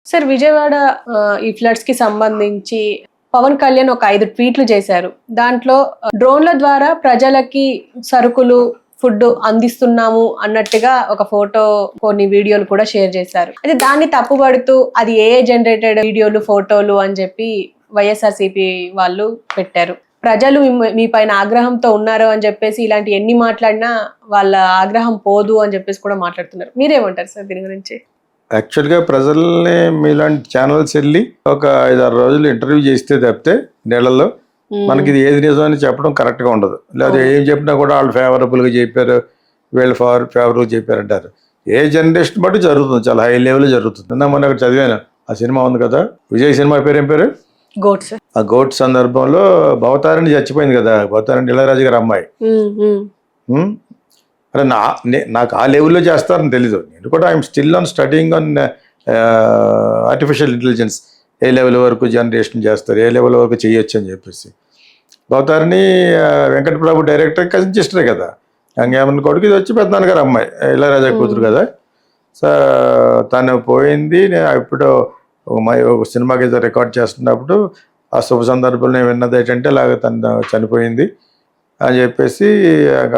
Sir Vijayawada ఈ floods కి సంబంధించి పవన్ కళ్యాణ్ ఒక 5 ట్వీట్లు చేశారు. దాంట్లో డ్రోన్ల ద్వారా ప్రజలకి సరుకులు ఫుడ్ అందిస్తున్నాము అన్నట్టుగా ఒక ఫోటో కొన్ని వీడియోలు కూడా షేర్ చేశారు. అయితే దాన్ని తప్పుపడుతూ అది ఏఐ జనరేటెడ్ వీడియోలు ఫోటోలు అని చెప్పి వైఎస్ఆర్సీపీ వాళ్ళు పెట్టారు. ప్రజలు మీ పైన ఆగ్రహంతో ఉన్నారు అని చెప్పేసి ఇలాంటి ఎన్ని మాట్లాడినా వాళ్ళ ఆగ్రహం పోదు అని చెప్పేసి కూడా మాట్లాడుతున్నారు. మీరేమంటారు సార్ దీని గురించి? యాక్చువల్గా ప్రజల్ని మీలాంటి ఛానల్స్ వెళ్ళి ఒక 5-6 రోజులు ఇంటర్వ్యూ చేస్తే తప్పితే నెలలో మనకి ఇది ఏది నిజం అని చెప్పడం కరెక్ట్గా ఉండదు. లేదా ఏం చెప్పినా కూడా వాళ్ళు ఫేవరబుల్గా చెప్పారు, వీళ్ళు ఫేవరబుల్గా చెప్పారు అంటారు. ఏ జనరేషన్ బట్టి జరుగుతుంది, చాలా హై లెవెల్ జరుగుతుంది. మొన్న అక్కడ చదివాను, ఆ సినిమా ఉంది కదా విజయ్, సినిమా పేరు ఏం పేరు? గోట్స్. ఆ గోట్ సందర్భంలో భవతారిణి చచ్చిపోయింది కదా, భవతారిణి ఇళయరాజు గారి అమ్మాయి. అరే నాకు ఆ లెవెల్లో చేస్తారని తెలీదు. నేను కూడా I'm still on studying on artificial intelligence. A level వరకు జనరేషన్ చేస్తారు, ఏ లెవెల్ వరకు చేయొచ్చు అని చెప్పేసి. భవతారిణి వెంకటప్రభు డైరెక్టర్ కజిన్ సిస్టరే కదా, గంగేమన్ కొడుకు. ఇది వచ్చి పెద్దనాన్నగారు అమ్మాయి, ఇళయరాజా కూతురు కదా. సో తను పోయింది. నేను ఇప్పుడు ఒక సినిమాకి ఏదో రికార్డ్ చేస్తున్నప్పుడు ఆ శుభ సందర్భంలో నేను విన్నది ఏంటంటే అలాగ తను చనిపోయింది అని చెప్పేసి,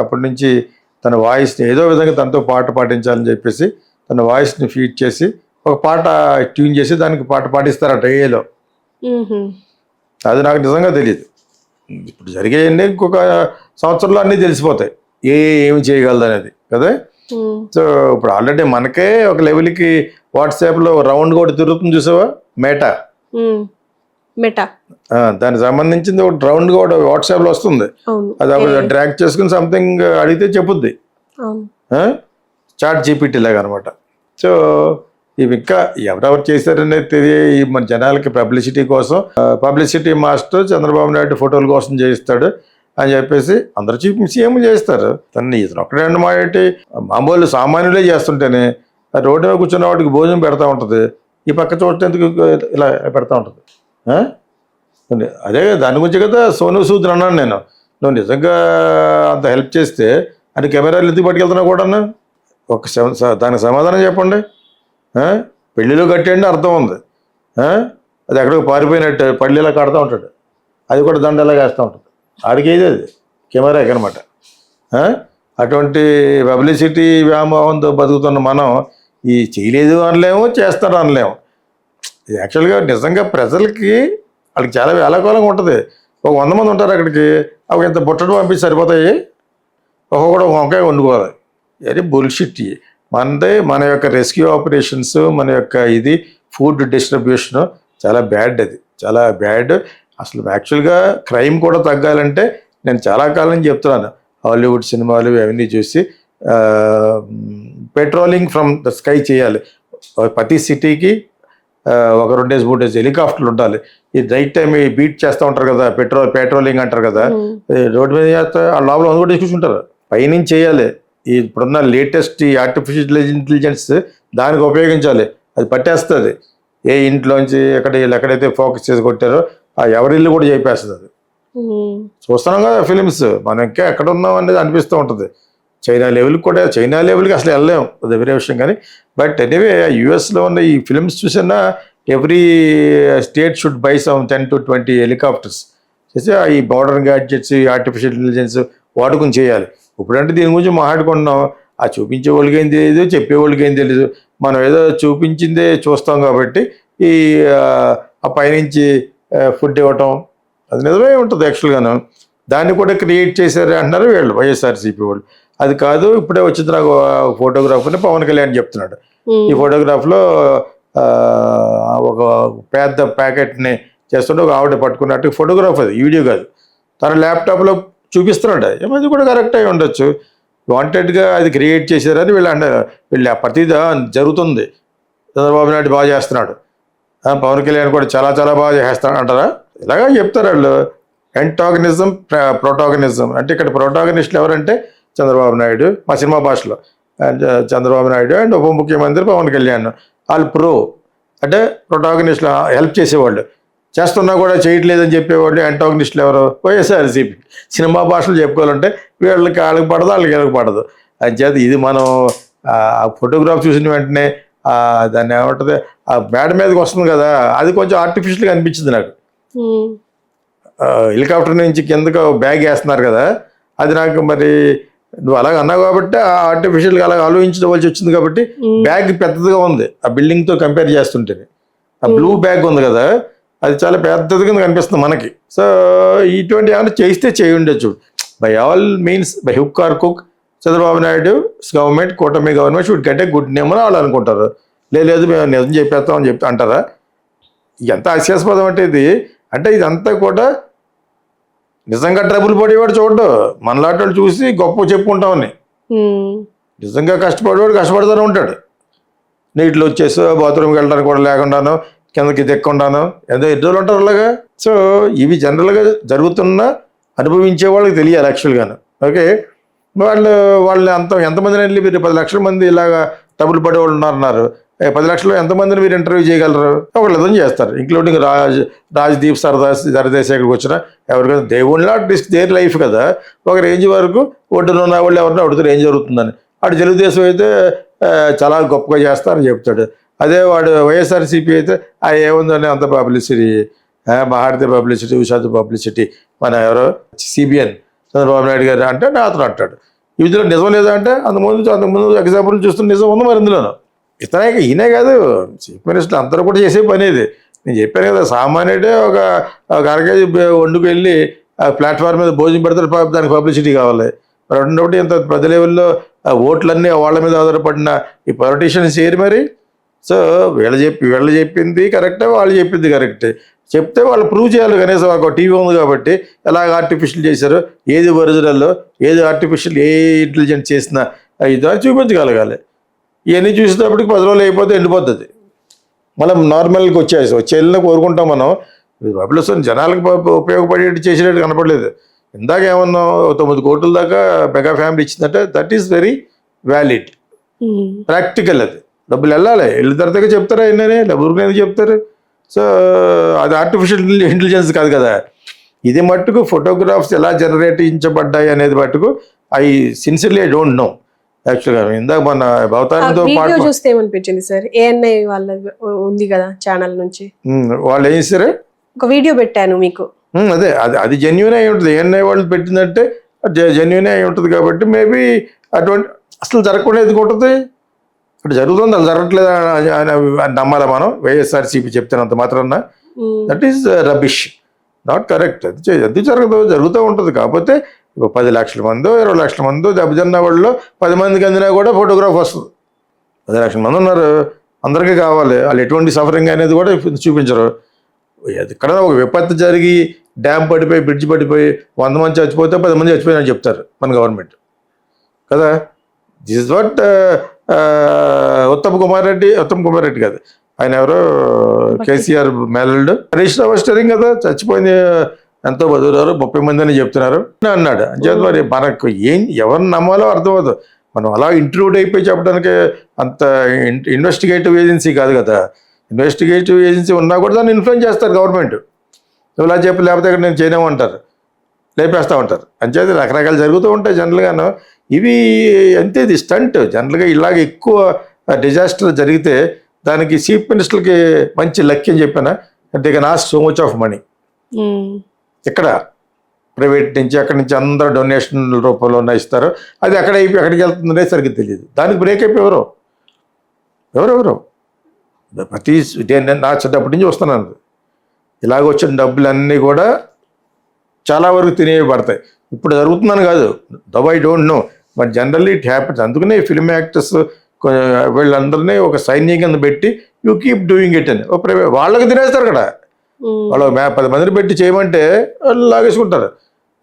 అప్పటి నుంచి తన వాయిస్ని ఏదో విధంగా తనతో పాట పాటించాలని చెప్పేసి తన వాయిస్ని ఫీడ్ చేసి ఒక పాట ట్యూన్ చేసి దానికి పాట పాటిస్తారట ఏలో. అది నాకు నిజంగా తెలియదు. ఇప్పుడు జరిగేవన్నీ ఇంకొక సంవత్సరంలో అన్నీ తెలిసిపోతాయి ఏమి చేయగలదు అనేది కదా. సో ఇప్పుడు ఆల్రెడీ మనకే ఒక లెవెల్కి వాట్సాప్లో రౌండ్ కూడా తిరుగుతుంది చూసావా, మెటా. దానికి సంబంధించింది ఒక రౌండ్ కూడా వాట్సాప్లో వస్తుంది. అది అప్పుడు డ్రాగ్ చేసుకుని సంథింగ్ అడిగితే చెప్పుద్ది, చాట్ జీపీటీ లాగా అనమాట. సో ఇవి ఇంకా ఎవరెవరు చేశారనేది తెలియ మన జనాలకి పబ్లిసిటీ కోసం, పబ్లిసిటీ మాస్టర్ చంద్రబాబు నాయుడు ఫోటోల కోసం చేయిస్తాడు అని చెప్పేసి అందరు చూపించి ఏమో చేస్తారు. తను ఇతను ఒక్కడే మాటి మామూలు సామాన్యులే చేస్తుంటేనే రోడ్డు మీద కూర్చున్న వాడికి భోజనం పెడతా ఉంటుంది, ఈ పక్క చూడటం ఇలా పెడతా ఉంటుంది. అదే దాని గురించి కదా సోను సూద్ అన్నాను నేను. నువ్వు నిజంగా అంత హెల్ప్ చేస్తే అది కెమెరాలు ఎందుకు పట్టుకెళ్తున్నావు కూడా దానికి సమాధానం చెప్పండి. పెళ్ళిలో కట్టేయండి అర్థం ఉంది, అది ఎక్కడికి పారిపోయినట్టు పళ్ళిలా కడుతూ ఉంటాడు, అది కూడా దండలా వేస్తూ ఉంటుంది. ఆడికేది అది కెమెరాకి అనమాట. అటువంటి పబ్లిసిటీ వ్యామోహంతో బతుకుతున్న మనం ఈ చేయలేదు అనలేము, చేస్తారు అనలేము. ఇది యాక్చువల్గా నిజంగా ప్రజలకి వాళ్ళకి చాలా వేళాకాలంగా ఉంటుంది. ఒక 100 మంది ఉంటారు అక్కడికి, అవి ఇంత బుట్టడు పంపించి సరిపోతాయి, ఒక్కొక్కడు ఒక వంకాయ వండుకోవాలి. అది బుల్షిట్. మన యొక్క రెస్క్యూ ఆపరేషన్స్, మన యొక్క ఇది ఫుడ్ డిస్ట్రిబ్యూషన్ చాలా బ్యాడ్. అది చాలా బ్యాడ్. అసలు యాక్చువల్గా క్రైమ్ కూడా తగ్గాలంటే నేను చాలా కాలం నుంచి చెప్తున్నాను, హాలీవుడ్ సినిమాలు అవన్నీ చూసి పెట్రోలింగ్ ఫ్రమ్ ద స్కై చేయాలి. ప్రతి సిటీకి ఒక 2 డేస్ 3 డేస్ హెలికాప్టర్లు ఉండాలి. ఈ నైట్ టైం బీట్ చేస్తూ ఉంటారు కదా, పెట్రోలింగ్ అంటారు కదా, రోడ్డు మీద చేస్తే ఆ లోపల అది కూడా తీసుకుంటారు. పైనుంచి చేయాలి. ఈ ఇప్పుడున్న లేటెస్ట్ ఈ ఆర్టిఫిషియల్ ఇంటెలిజెన్స్ దానికి ఉపయోగించాలి. అది పట్టేస్తుంది. ఏ ఇంట్లోంచి ఎక్కడైతే ఫోకస్ చేసి కొట్టారో ఆ ఎవరి ఇల్లు కూడా చెప్పేస్తుంది. అది చూస్తున్నాం కదా ఫిలిమ్స్. మనం ఇంకా ఎక్కడ ఉన్నాం అనేది అనిపిస్తూ ఉంటుంది. చైనా లెవెల్కి అసలు వెళ్ళలేము, అది వేరే విషయం. కానీ బట్ ఎనీవే యూఎస్లో ఉన్న ఈ ఫిలిమ్స్ చూసినా every state should buy some 10 to 20 helicopters చేసి ఈ మోడర్న్ గ్యాడ్జెట్స్, ఆర్టిఫిషియల్ ఇంటెలిజెన్స్ వాడుకుని చేయాలి. ఇప్పుడంటే దీని గురించి మాట్లాడుకుంటున్నాం, ఆ చూపించే వాళ్ళకి ఏం తెలియదు, చెప్పేవాళ్ళకి ఏం తెలియదు. మనం ఏదో చూపించిందే చూస్తాం కాబట్టి ఈ ఆ పైనుంచి ఫుడ్ ఇవ్వటం అది నిజమే ఉంటుంది యాక్చువల్గాను. దాన్ని కూడా క్రియేట్ చేశారు అంటున్నారు వీళ్ళు, వైఎస్ఆర్సీపీ వాళ్ళు. అది కాదు, ఇప్పుడే వచ్చింది నాకు ఫోటోగ్రాఫర్ని పవన్ కళ్యాణ్ చెప్తున్నాడు. ఈ ఫోటోగ్రాఫ్లో ఒక పెద్ద ప్యాకెట్ని చేస్తుంటే ఒక ఆవిడ పట్టుకున్నట్టు ఫోటోగ్రాఫ్, అది వీడియో కాదు, తన ల్యాప్టాప్లో చూపిస్తున్నాడు. ఏమది కూడా కరెక్ట్ అయి ఉండొచ్చు. వాంటెడ్గా అది క్రియేట్ చేశారని వీళ్ళు అన్నారు. వీళ్ళు ప్రతిదా జరుగుతుంది. చంద్రబాబు నాయుడు బాగా చేస్తున్నాడు, పవన్ కళ్యాణ్ కూడా చాలా చాలా బాగా చేస్తాడు అంటారా? ఇలాగా చెప్తారు వాళ్ళు. యాంటాగనిజం, ప్రోటాగనిజం అంటే ఇక్కడ ప్రోటాగనిస్టులు ఎవరంటే చంద్రబాబు నాయుడు, మా సినిమా భాషలో చంద్రబాబు నాయుడు అండ్ ఉప ముఖ్యమంత్రి పవన్ కళ్యాణ్. వాళ్ళు అంటే ప్రొటాగనిస్టులు, హెల్ప్ చేసేవాళ్ళు. చేస్తున్నా కూడా చేయట్లేదని చెప్పేవాళ్ళు యాంటాగనిస్టులు ఎవరు? వైఎస్ఆర్సీపీ. సినిమా భాషలు చెప్పుకోవాలంటే వాళ్ళకి పడదు, వాళ్ళకి పడదు. అది చేత ఇది మనం ఫోటోగ్రాఫ్ చూసిన వెంటనే దాన్ని ఏమంటుంది ఆ మేడ మీదకి వస్తుంది కదా, అది కొంచెం ఆర్టిఫిషియల్గా అనిపించింది నాకు. హెలికాప్టర్ నుంచి కిందకు బ్యాగ్ వేస్తున్నారు కదా, అది నాకు మరి నువ్వు అలాగ అన్నావు కాబట్టి ఆ ఆర్టిఫిషియల్గా అలాగ ఆలోచించవలసి వచ్చింది కాబట్టి బ్యాగ్ పెద్దదిగా ఉంది ఆ బిల్డింగ్తో కంపేర్ చేస్తుంటే. ఆ బ్లూ బ్యాగ్ ఉంది కదా, అది చాలా పెద్దదిగా కనిపిస్తుంది మనకి. సో ఇటువంటి ఏమైనా చేస్తే చేయి ఉండొచ్చు. By all means by hook or కుక్ చంద్రబాబు నాయుడు గవర్నమెంట్, కూటమి government should get a good name అని వాళ్ళు అనుకుంటారు. లేదు మేము నిజం చెప్పేస్తామని చెప్తా అంటారా? ఎంత హాస్యాస్పదం అంటే ఇది. అంటే ఇదంతా కూడా నిజంగా ట్రబుల్ పడేవాడు చూడ్డు, మనలాంటి వాళ్ళు చూసి గొప్ప చెప్పుకుంటామని. నిజంగా కష్టపడేవాడు కష్టపడుతూనే ఉంటాడు. నీటిలో వచ్చేసి బాత్రూమ్కి వెళ్ళడానికి కూడా లేకుండాను, కిందకి దిక్కుండాను, ఏదో ఇద్దరు ఉంటారు అలాగా. సో ఇవి జనరల్గా జరుగుతున్నా అనుభవించే వాళ్ళకి తెలియాలి యాక్చువల్గాను. ఓకే, వాళ్ళు ఎంతమందిని వెళ్ళి మీరు 10 లక్షల మంది ఇలాగా ట్రబుల్ పడేవాళ్ళు ఉన్నారు. 10 లక్షలు ఎంతమందిని మీరు ఇంటర్వ్యూ చేయగలరు? ఒకళ్ళు ఏదో చేస్తారు, ఇంక్లూడింగ్ రాజ్దీప్ సరదేశాయ్ ఇక్కడికి వచ్చిన ఎవరికైనా they would not risk their life కదా. ఒక రేంజ్ వరకు ఒడ్డున ఉన్న వాళ్ళు ఎవరిని అడుగుతారు ఏం జరుగుతుందని. వాడు తెలుగుదేశం అయితే చాలా గొప్పగా చేస్తారని చెప్తాడు. అదే వాడు వైఎస్ఆర్సీపీ అయితే ఏముందని అంత పబ్లిసిటీ, భారతీయ పబ్లిసిటీ, విశాఖ పబ్లిసిటీ, మన ఎవరో సిబిఎన్ చంద్రబాబు నాయుడు గారు అంటే అతను అంటాడు. ఇందులో నిజం లేదా అంటే అంతకుముందు ఎగ్జాంపుల్ చూస్తున్న నిజం ఉంది మరి ఇందులోనూ. ఈయనే కాదు, చీఫ్ మినిస్టర్ అందరూ కూడా చేసే పని ఇది. నేను చెప్పాను కదా, సామాన్యుడే ఒక అరకేజీ వండుకు వెళ్ళి ప్లాట్ఫామ్ మీద భోజనం పెడతారు, దానికి పబ్లిసిటీ కావాలి. మరి ఉన్నప్పుడు ఇంత పెద్ద లెవెల్లో ఓట్లన్నీ వాళ్ళ మీద ఆధారపడిన ఈ పొలిటీషియన్స్ ఏరి మరి. సో వీళ్ళు చెప్పింది కరెక్టే, వాళ్ళు చెప్పింది కరెక్టే. చెప్తే వాళ్ళు ప్రూవ్ చేయాలి. కనీసం ఒక టీవీ ఉంది కాబట్టి ఎలాగ ఆర్టిఫిషియల్ చేశారు, ఏది ఒరిజినల్లో, ఏది ఆర్టిఫిషియల్, ఏ ఇంటెలిజెన్స్ చేసిన ఇది అని చూపించగలగాలి. ఇవన్నీ చూసేటప్పటికి 10 రోజులు అయిపోతే ఎండిపోతుంది. మనం నార్మల్కి వచ్చేయాలని కోరుకుంటాం మనం. పబ్లిసిటీ జనాలకు ఉపయోగపడేట్టు చేసేటట్టు కనపడలేదు. ఇందాక ఏమన్నా 9 కోట్ల దాకా మెగా ఫ్యామిలీ ఇచ్చిందంటే that is very valid, practical. అది డబ్బులు వెళ్ళాలి, వెళ్ళిన తర్వాత చెప్తారా ఎన్ననే డబ్బులు చెప్తారు. సో అది ఆర్టిఫిషియల్ ఇంటెలిజెన్స్ కాదు కదా. ఇది మట్టుకు ఫోటోగ్రాఫ్స్ ఎలా జనరేట్ చేయించబడ్డాయి అనేది మట్టుకు I sincerely I don't no యాక్చువల్గా. ఇందాక మన అవతారంతో పాటు చూస్తే ఏమనిపించింది సార్, ఏఎన్ఐ వాళ్ళ ఉంది కదా ఛానల్ నుంచి, వాళ్ళు ఏం చేశారు, ఒక వీడియో పెట్టాను మీకు. అదే అది జెన్యున్ అయి ఉంటుంది. ఏఎన్ఐ వాళ్ళు పెట్టిందంటే జెన్యున్ అయి ఉంటుంది కాబట్టి మేబీ అటువంటి అసలు జరగకుండా ఎందుకు ఉంటుంది. ఇక్కడ జరుగుతుంది, అది జరగట్లేదు అని నమ్మాలి మనం. వైఎస్ఆర్సీపీ చెప్తున్నంత మాత్రాన that is rubbish, not correct. అది జరుగుతూ ఉంటుంది. కాకపోతే 10 లక్షల మందో 20 లక్షల మందో దెబ్బతిన్న వాళ్ళలో 10 మందికి అందినా కూడా ఫోటోగ్రాఫ్ వస్తుంది. 10 లక్షల మంది ఉన్నారు, అందరికీ కావాలి. వాళ్ళు ఎటువంటి సఫరింగ్ అనేది కూడా చూపించరు. ఎక్కడైనా ఒక విపత్తు జరిగి డ్యామ్ పడిపోయి, బ్రిడ్జ్ పడిపోయి 100 మంది చచ్చిపోతే 10 మంది చచ్చిపోయినని చెప్తారు మన గవర్నమెంట్ కదా. This is what Uttam Kumar Reddy కాదు, ఆయన ఎవరో కేసీఆర్ మేనల్లుడు హరీష్ రావు స్టరింగ్ కదా, చచ్చిపోయింది ఎంతో బతుకుతారు 30 మంది అని చెప్తున్నారు అన్నాడు. అంచేత మరి మనకు ఎవరిని నమ్మాలో అర్థమవుతుంది. మనం అలా ఇంట్రూడ్ అయిపోయి చెప్పడానికి అంత ఇన్వెస్టిగేటివ్ ఏజెన్సీ కాదు కదా. ఇన్వెస్టిగేటివ్ ఏజెన్సీ ఉన్నా కూడా దాన్ని ఇన్ఫ్లుయెన్స్ చేస్తారు గవర్నమెంట్. ఇలా చెప్పి లేకపోతే ఇక్కడ నేను చేయలేమంటారు, లేపేస్తూ ఉంటారు. అంచేత రకరకాలు జరుగుతూ ఉంటాయి జనరల్గాను. ఇవి అంతే, ఇది స్టంట్. జనరల్గా ఇలాగ ఎక్కువ డిజాస్టర్ జరిగితే దానికి చీఫ్ మినిస్టర్కి మంచి లక్ అని చెప్పాను. అంటే ఇక not so much of money ఇక్కడ ప్రైవేట్ నుంచి అక్కడి నుంచి అందరూ డొనేషన్ రూపంలో ఇస్తారు. అది ఎక్కడికి వెళ్తుందనే సరిగ్గా తెలియదు. దానికి బ్రేక్ అయిపోయి ఎవరెవరు ప్రతి నా చిన్నప్పటి నుంచి వస్తున్నాను. ఇలాగ వచ్చిన డబ్బులన్నీ కూడా చాలా వరకు తినేయబడతాయి. ఇప్పుడు జరుగుతుందని కాదు, though I don't know, but generally it happens. అందుకనే ఫిల్మ్ యాక్టర్స్ వీళ్ళందరినీ ఒక సైన్యం కింద పెట్టి యూ కీప్ డూయింగ్ ఇట్ అని వాళ్ళకి తినేస్తారు కదా. వాళ్ళు 10 మందిని పెట్టి చేయమంటే వాళ్ళు లాగేసుకుంటారు.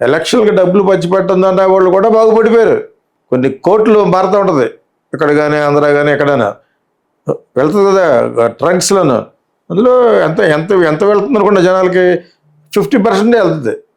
ఎలక్షన్కి డబ్బులు పంచిపెట్టడం దాంట్లో వాళ్ళు కూడా బాగుపడిపోయారు. కొన్ని కోట్లు మారుతూ ఉంటుంది ఇక్కడ కానీ ఆంధ్ర కానీ ఎక్కడైనా వెళ్తుంది కదా ట్రంక్స్లోను. అందులో ఎంత ఎంత ఎంత వెళ్తుంది అనుకుంటే జనాలకి 50% వెళ్తుంది.